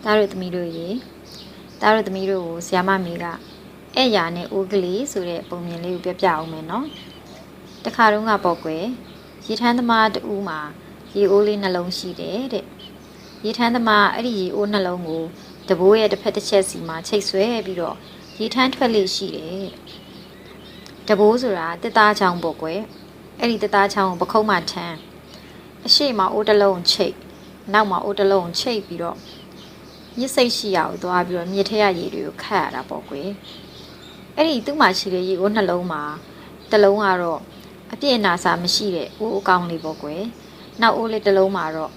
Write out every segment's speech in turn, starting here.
တာတို့သမီးတို့ရေတာတို့သမီးတို့ကိုဆရာမမေကအဲ့ရနဲ့အိုးကလေးဆိုတဲ့ပုံမြင်လေးကိုပြပြအောင်မယ်နော်တခါတုန်းကပေါ့ကွယ်ရေထမ်းသမားတူးမှာရေအိုးလေးနှလုံးရှိတယ်တဲ့ရေထမ်းသမားအဲ့ဒီရေအိုးနှလုံးကိုတဘိုးရဲ့တစ်ဖက်တစ်ချက်စီမှာချိတ်ဆွဲပြီးတော့ရေထမ်းထွက်လေးရှိတယ်တဘိုးဆိုတာတစ်သားချောင်းပေါ့ကွယ်အဲ့ဒီတစ်သားချောင်းကိုပခုံးမှထမ်းအရှိမအိုးတစ်လုံးချိတ်နောက်မှာအိုးတစ်လုံးချိတ်ပြီးတော့မြစ်စိတ်ရှိရအောင်သွားပြီးတော့မြစ်ထဲရရေတွေကိုခတ်ရတာပေါ့ကွယ်အဲ့ဒီသူ့မှာရှိတဲ့ရေကိုနှလုံးမှာတစ်လုံးကတော့အပြည့်အနာစာမရှိတဲ့အိုးအကောင်လေးပေါ့ကွယ်နောက်အိုးလေးတစ်လုံးမှာတော့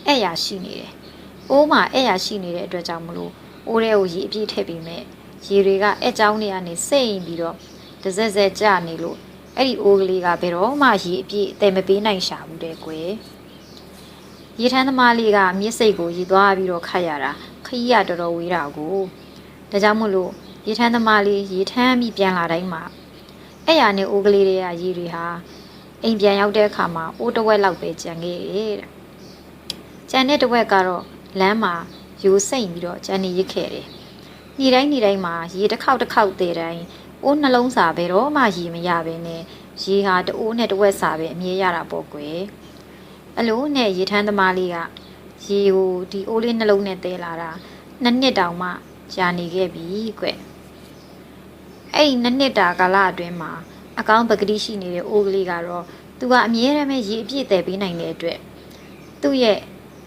အဲ့ရရှိနေတယ်အိုးမှာအဲ့ရရှိနေတဲ့အတွက်ကြောင့်မလို့အိုးထဲကိုရေအပြည့်ထည့်ပြီးမဲ့ရေတွေကအဲ့ကြောင်းတွေကနေစိမ့်ပြီးတော့တစက်စက်ကျနေလို့အဲ့ဒီအိုးကလေးကဘယ်တော့မှရေအပြည့်အသေးမပေးနိုင်ရှာဘူးတဲ့ကွယ်ရေထမ်းသမားလေးကမြစ်စိတ်ကိုရေသွားပြီးတော့ခတ်ရတာခရီးရတော်တော်ဝေးတာကိုဒါကြောင့်မို့လို့ရေထမ်းသမားလေးရေထမ်းပြီးပြန်လာတိုင်းမှာအဲ့ရနဲ့အိုးကလေးတွေကရေတွေဟာအိမ်ပြန်ရောက်တဲ့အခါမှာအိုးတစ်ဝက်လောက်ပဲကျန်ခဲ့တယ်တဲ့ကျန်တဲ့တစ်ဝက်ကတော့လမ်းမှာယူစိမ့်ပြီးတော့ကျန်နေရစ်ခဲ့တယ်နေ့တိုင်းမှာရေတစ်ခေါက်တည်တိုင်းအိုးနှလုံးစာပဲတော့မှရေမရဘဲနဲ့ရေဟာတအိုးနဲ့တစ်ဝက်စာပဲအမြဲရတာပေါ့ကွယ်အလို့နဲ့ရေထမ်းသမားလေးကရေကိုဒီအိုးလေးနှလုံးနဲ့တဲလာတာနှစ်တောင်မှကြာနေခဲ့ပြီကွအဲ့ဒီနှစ်တာကာလအတွင်းမှာအကောင်းပကတိရှိနေတဲ့အိုးကလေးကတော့သူကအမြဲတမ်းပဲရေအပြည့်တည်ပေးနိုင်တဲ့အတွက်သူ့ရဲ့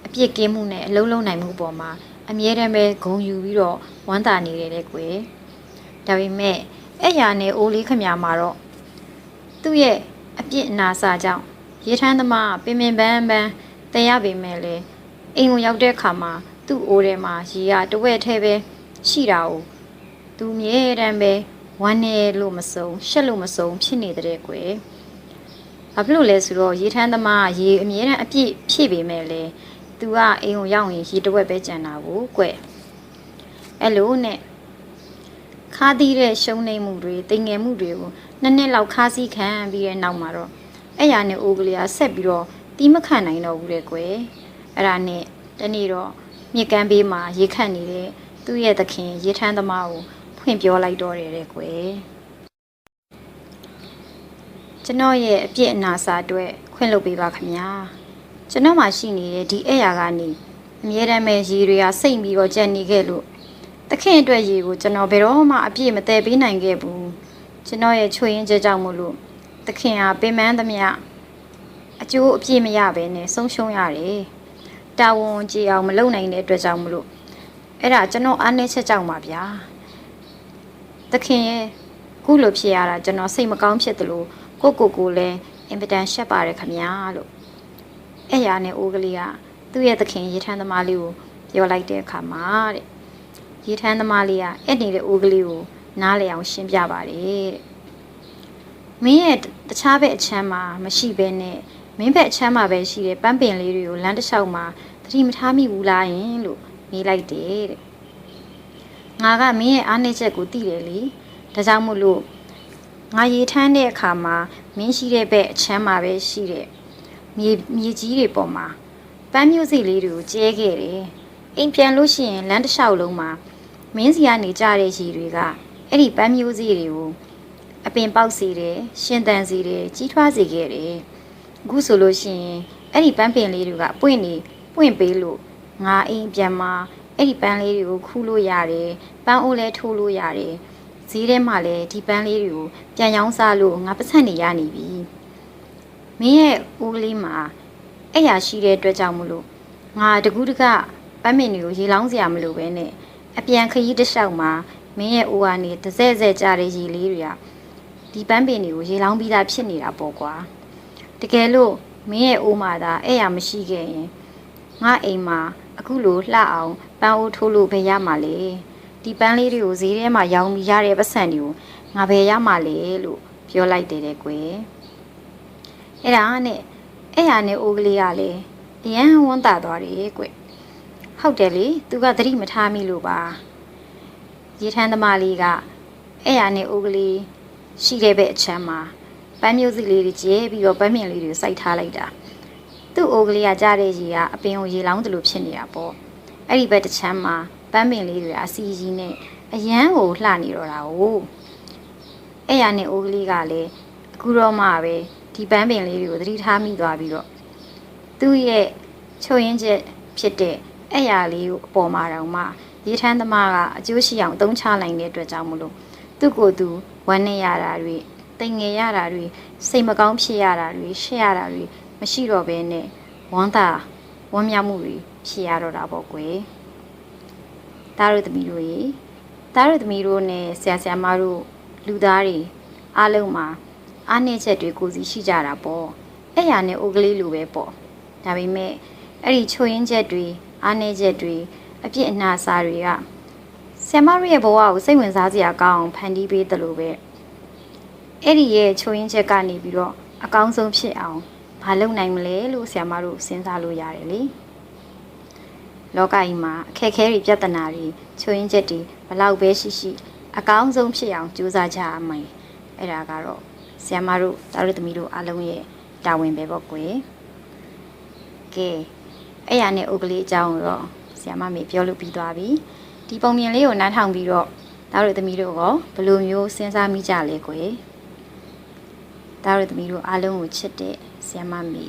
အပြည့်ကင်းမှုနဲ့အလုံးလုံးနိုင်မှုပေါ်မှာအမြဲတမ်းပဲဂုဏ်ယူပြီးတော့ဝမ်းသာနေတယ်တဲ့ကွယ်ဒါပေမဲ့အဲ့ရနဲ့အိုးလေးခမမှာတော့သူ့ရဲ့အပြည့်အနာစာကြောင့်ရေထမ်းသမားပင်ပန်းတည်ရပေမဲ့လေအိမ်ကိုရောက်တဲ့အခါမှာသူ့အိုးထဲမှာရေကတဝက်ထဲပဲရှိတာကိုသူမြဲတမ်းပဲဝမ်းနေလို့မစုံရှက်လို့မစုံဖြစ်နေတဲ့ကွယ်ဘာဖြစ်လို့လဲဆိုတော့ရေထမ်းသမားရေအမြဲတမ်းအပြည့်ဖြည့်ပေမဲ့လေသူကအိမ်ကိုရောက်ရင်ရေတဝက်ပဲကျန်တာကိုကွယ်အဲ့လိုနဲ့ခါးသီးတဲ့ရှုံးနေမှုတွေတင်ငယ်မှုတွေကိုနှစ်လောက်ခါးစည်းခံပြီးတဲ့နောက်မှာတော့အဲ့ရနဲ့အိုးကလေးကဆက်ပြီးတော့တီးမခံနိုင်တော့ဘူးတဲ့ကွယ်အဲ့ဒါနဲ့တနေ့တော့မြစ်ကမ်းဘေးမှာရေခတ်နေတဲ့သူ့ရဲ့သခင်ရေထမ်းသမားကိုဖွင့်ပြောလိုက်တော့တယ်တဲ့ကွယ်ကျွန်တော်ရဲ့အပြစ်အနာစာအတွက်ခွင့်လုပ်ပေးပါခင်ဗျာကျွန်တော်မှရှိနေတဲ့ဒီအဲ့ရကနေအမြဲတမ်းပဲရေတွေကစိမ့်ပြီးတော့ကြံ့နေခဲ့လို့သခင်အတွက်ရေကိုကျွန်တော်ဘယ်တော့မှအပြည့်မတည်ပေးနိုင်ခဲ့ဘူးကျွန်တော်ရဲ့ချွေရင်းချက်ကြောင့်မို့လို့သခင်ဟာပင်ပန်းသမျှအကျိုးအပြည့်မရဘဲနဲ့ဆုံးရှုံးရတယ်တာဝန်ကြေအောင်မလုပ်နိုင်တဲ့အတွက်ကြောင့်မလို့အဲ့ဒါကျွန်တော်အားနည်းချက်ကြောင့်ပါဗျာသခင်ရဲ့ခုလိုဖြစ်ရတာကျွန်တော်စိတ်မကောင်းဖြစ်တယ်လို့ကိုလည်းအင်ပတန်ရှက်ပါတယ်ခင်ဗျာလို့အဲ့ရနဲ့အိုးကလေးကသူ့ရဲ့သခင်ရေထမ်းသမားလေးကိုပြောလိုက်တဲ့အခါမှာတဲ့ရေထမ်းသမားလေးကအဲ့နေတဲ့အိုးကလေးကိုနားလည်အောင်ရှင်းပြပါတယ်တဲ့မင်းရဲ့တခြားဘက်အချမ်းမှာမရှိဘဲနဲ့မင်းဘက်အချမ်းမှာပဲရှိတဲ့ပန်းပင်လေးတွေကိုလမ်းတစ်လျှောက်မှာသတိမထားမိဘူးလားယင်လို့မေးလိုက်တယ်တဲ့ငါကမင်းရဲ့အားနည်းချက်ကိုသိတယ်လေဒါကြောင့်မို့လို့ငါရေထမ်းတဲ့အခါမှာမင်းရှိတဲ့ဘက်အချမ်းမှာပဲရှိတဲ့မြေကြီးတွေပေါ်မှာပန်းမျိုးစိလေးတွေကိုကျဲခဲ့တယ်အိမ်ပြန်လို့ရှိရင်လမ်းတစ်လျှောက်လုံးမှာမင်းစီကနေကြတဲ့ရေတွေကအဲ့ဒီပန်းမျိုးစိတွေကိုအပင်ပေါက်စေတယ်ရှင်သန်စေတယ်ကြီးထွားစေခဲ့တယ်အခုဆိုလို့ရှိရင်အဲ့ဒီပန်းပင်လေးတွေကပွင့်ပေးလို့ငါအိမ်ပြန်မှာအဲ့ဒီပန်းလေးတွေကိုခူးလို့ရတယ်ပန်းအိုးလဲထိုးလို့ရတယ်ဈေးထဲမှာလည်းဒီပန်းလေးတွေကိုပြန်ရောင်းစားလို့ငါပတ်စံနေရနေပြီမင်းရဲ့အိုးကလေးမှာအဲ့ရရှိတဲ့အတွက်ကြောင့်မလို့ငါတကူးတကပန်းပင်တွေကိုရေလောင်းစရာမလိုပဲနဲ့အပြန်ခရီးတစ်လျှောက်မှာမင်းရဲ့အိုးကနေတစ်စက်ကြတဲ့ရေလေးတွေကဒီပန်းပင်တွေကိုရေလောင်းပြီးသားဖြစ်နေတာပေါ့ကွာတကယ်လို့မင်းရဲ့အိုးမှာသာအဲ့ရမရှိခဲ့ရင်ငါအိမ်မှာအခုလိုလှအောင်ပန်းအိုးထိုးလို့ပဲရမှာလေဒီပန်းလေးတွေကိုဈေးထဲမှာရောင်းပြီးရတဲ့ပတ်စံတွေကိုငါပဲရမှာလေလို့ပြောလိုက်တယ်တဲ့ကွယ်အဲ့ဒါနဲ့အဲ့ရနဲ့အိုးကလေးကလည်းအရန်ဝန်းတာသွားတယ်ကွဟုတ်တယ်လေသူကသတိမထားမိလို့ပါရေထမ်းသမားလေးကအဲ့ရနဲ့အိုးကလေးရှိတဲ့ဘက်အချမ်းမှာပန်းမျိုးစိလေးတွေကျဲပြီးတော့ပန်းမြင်လေးတွေစိုက်ထားလိုက်တာသူ့အိုးကလေးကကြားတဲ့ရေကအပင်ကိုရေလောင်းတယ်လို့ဖြစ်နေတာပေါ့ အဲ့ဒီဘက်တစ်ချမ်းမှာပန်းပင်လေးတွေအစီကြီးနဲ့အရန်ကိုလှနေတော့တာ哦အဲ့ရနဲ့အိုးကလေးကလည်းအခုတော့မှပဲဒီပန်းပင်လေးတွေကိုသတိထားမိသွားပြီးတော့သူ့ရဲ့ချိုရင်းချက်ဖြစ်တဲ့အဲ့ရလေးကိုအပေါ်မှာတောင်မှရေထမ်းသမားကအကျိုးရှိအောင်အသုံးချနိုင်တဲ့အတွက်ကြောင့်မလို့သူ့ကိုယ်သူဝမ်းနေရတာတွေတိမ်ငယ်ရတာတွေစိတ်မကောင်းဖြစ်ရတာတွေရှက်ရတာတွေမရှိတော့ဘဲနဲ့ဝမ်းသာဝမ်းမြောက်မှုတွေဖြစ်ရတော့တာပေါ့ကွယ်ဒါတို့သမီးတို့ရေဒါတို့သမီးတို့နဲ့ဆရာဆရာမတို့လူသားတွေအားလုံးမှာအားနည်းချက်တွေကိုစီရှိကြတာပေါ့အဲ့ရနဲ့အိုကလေးလိုပဲပေါ့ဒါပေမဲ့အဲ့ဒီချိုရင်းချက်တွေအားနည်းချက်တွေအပြစ်အနာစာတွေကဆရာမတို့ရဲ့ဘဝကိုစိတ်ဝင်စားစရာကောင်းအောင်ဖန်တီးပေးတယ်လို့ပဲအဲ့ဒီရဲ့ချိုရင်းချက်ကနေပြီးတော့အကောင်းဆုံးဖြစ်အောင်မလုပ်နိုင်မလဲလို့ဆရာမတို့စဉ်းစားလို့ရတယ်လေလောကကြီးမှာအခက်အခဲတွေပြဿနာတွေချိုရင်းချက်တွေဘလောက်ပဲရှိရှိအကောင်းဆုံးဖြစ်အောင်ကြိုးစားကြရမယ်အဲ့ဒါကတော့ဆရာမတို့တားတို့သမီးတို့အားလုံးရဲ့တာဝန်ပဲပေါ့ကွယ်ကဲအဲ့ရနဲ့ဥပလေးအကြောင်းတော့ဆရာမမေပြောလို့ပြီးသွားပြီဒီပုံမြင်လေးကိုနားထောင်ပြီးတော့တားတို့သမီးတို့ရောဘယ်လိုမျိုးစဉ်းစားမိကြလဲကွယ်တားတို့သမီးတို့အားလုံးကိုချစ်တဲ့ဆရာမမေ